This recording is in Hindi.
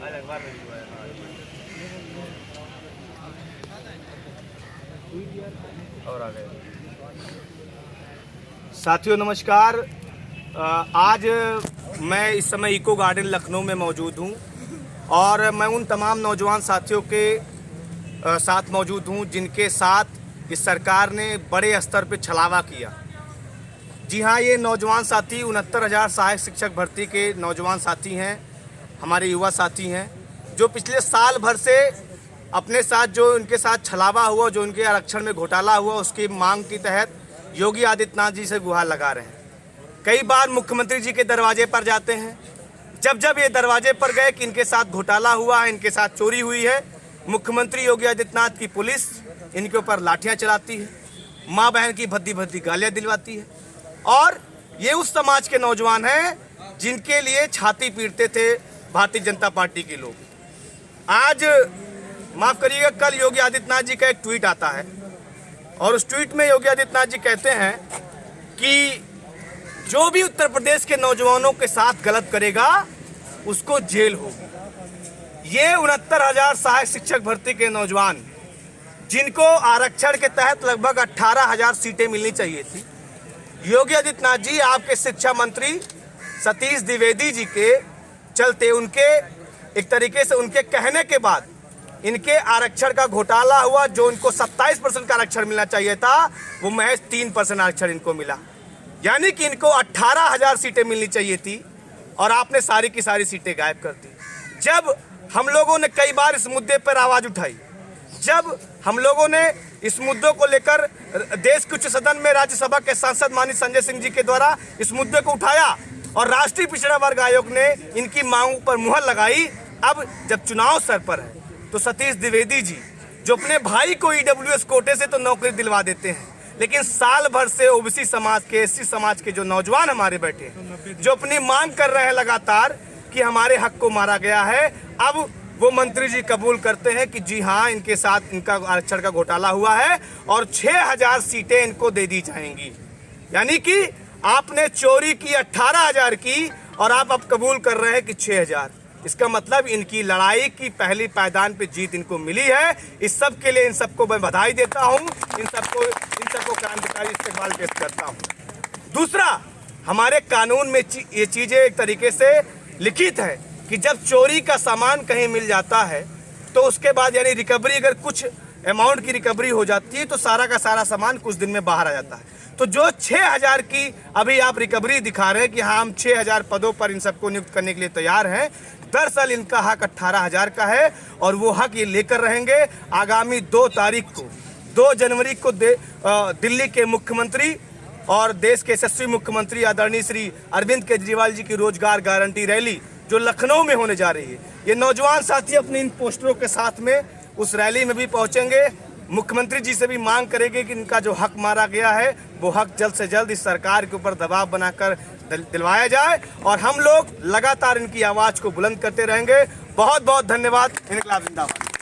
और आ गए। साथियों नमस्कार। आज मैं इस समय इको गार्डन लखनऊ में मौजूद हूं और मैं उन तमाम नौजवान साथियों के साथ मौजूद हूं जिनके साथ इस सरकार ने बड़े स्तर पर छलावा किया। जी हाँ, ये नौजवान साथी 69,000 सहायक शिक्षक भर्ती के नौजवान साथी हैं, हमारे युवा साथी हैं, जो पिछले साल भर से अपने साथ जो उनके साथ छलावा हुआ, जो उनके आरक्षण में घोटाला हुआ, उसकी मांग के तहत योगी आदित्यनाथ जी से गुहार लगा रहे हैं। कई बार मुख्यमंत्री जी के दरवाजे पर जाते हैं। जब जब ये दरवाजे पर गए कि इनके साथ घोटाला हुआ है, इनके साथ चोरी हुई है, मुख्यमंत्री योगी आदित्यनाथ की पुलिस इनके ऊपर लाठियाँ चलाती है, माँ बहन की भद्दी भद्दी गालियाँ दिलवाती है। और ये उस समाज के नौजवान हैं जिनके लिए छाती पीटते थे भारतीय जनता पार्टी के लोग। आज माफ़ करिएगा, कल योगी आदित्यनाथ जी का एक ट्वीट आता है और उस ट्वीट में योगी आदित्यनाथ जी कहते हैं कि जो भी उत्तर प्रदेश के नौजवानों के साथ गलत करेगा उसको जेल होगी। ये 69,000 सहायक शिक्षक भर्ती के नौजवान जिनको आरक्षण के तहत लगभग 18,000 सीटें मिलनी चाहिए थी, योगी आदित्यनाथ जी आपके शिक्षा मंत्री सतीश द्विवेदी जी के चलते, उनके एक तरीके से उनके कहने के बाद इनके आरक्षण का घोटाला हुआ। जो इनको 27% का आरक्षण मिलना चाहिए था, वो महज 3% आरक्षण इनको मिला। यानी कि इनको 18,000 सीटें मिलनी चाहिए थी और आपने सारी की सारी सीटें गायब कर दी। जब हम लोगों ने कई बार इस मुद्दे पर आवाज़ उठाई, जब हम लोगों ने इस मुद्दों को लेकर देश के उच्च सदन में राज्यसभा के सांसद माननीय संजय सिंह जी के द्वारा इस मुद्दे को उठाया और राष्ट्रीय पिछड़ा वर्ग आयोग ने इनकी मांगों पर मुहर लगाई। अब जब चुनाव सर पर है तो सतीश द्विवेदी जी, जो अपने भाई को ईडब्ल्यूएस कोटे से तो नौकरी दिलवा देते हैं, लेकिन साल भर से ओबीसी समाज के, एससी समाज के जो नौजवान हमारे बैठे हैं, जो अपनी मांग कर रहे हैं लगातार कि हमारे हक को मारा गया है, अब वो मंत्री जी कबूल करते हैं कि जी हाँ, इनके साथ इनका आरक्षण का घोटाला हुआ है और 6,000 सीटें इनको दे दी जाएंगी। यानी कि आपने चोरी की 18,000 की और आप अब कबूल कर रहे हैं कि 6,000। इसका मतलब इनकी लड़ाई की पहली पायदान पे जीत इनको मिली है। इस सब के लिए इन सबको मैं बधाई देता हूँ, इन सबको क्रांतिकारी इस्तेमाल पेश करता हूँ। दूसरा, हमारे कानून में ये चीज़ें एक तरीके से लिखित है कि जब चोरी का सामान कहीं मिल जाता है तो उसके बाद यानी रिकवरी, अगर कुछ अमाउंट की रिकवरी हो जाती है तो सारा का सारा सामान कुछ दिन में बाहर आ जाता है। तो जो 6,000 की अभी आप रिकवरी दिखा रहे हैं कि हाँ, हम 6,000 पदों पर इन सबको नियुक्त करने के लिए तैयार हैं, दरअसल इनका हक 18,000 का है और वो हक ये लेकर रहेंगे। आगामी 2 जनवरी को दिल्ली के मुख्यमंत्री और देश के यशस्वी मुख्यमंत्री आदरणीय श्री अरविंद केजरीवाल जी की रोजगार गारंटी रैली जो लखनऊ में होने जा रही है, ये नौजवान साथी अपने इन पोस्टरों के साथ में उस रैली में भी पहुंचेंगे। मुख्यमंत्री जी से भी मांग करेंगे कि इनका जो हक मारा गया है वो हक जल्द से जल्द इस सरकार के ऊपर दबाव बनाकर दिलवाया जाए और हम लोग लगातार इनकी आवाज़ को बुलंद करते रहेंगे। बहुत बहुत धन्यवाद। इनकलाब जिंदाबाद।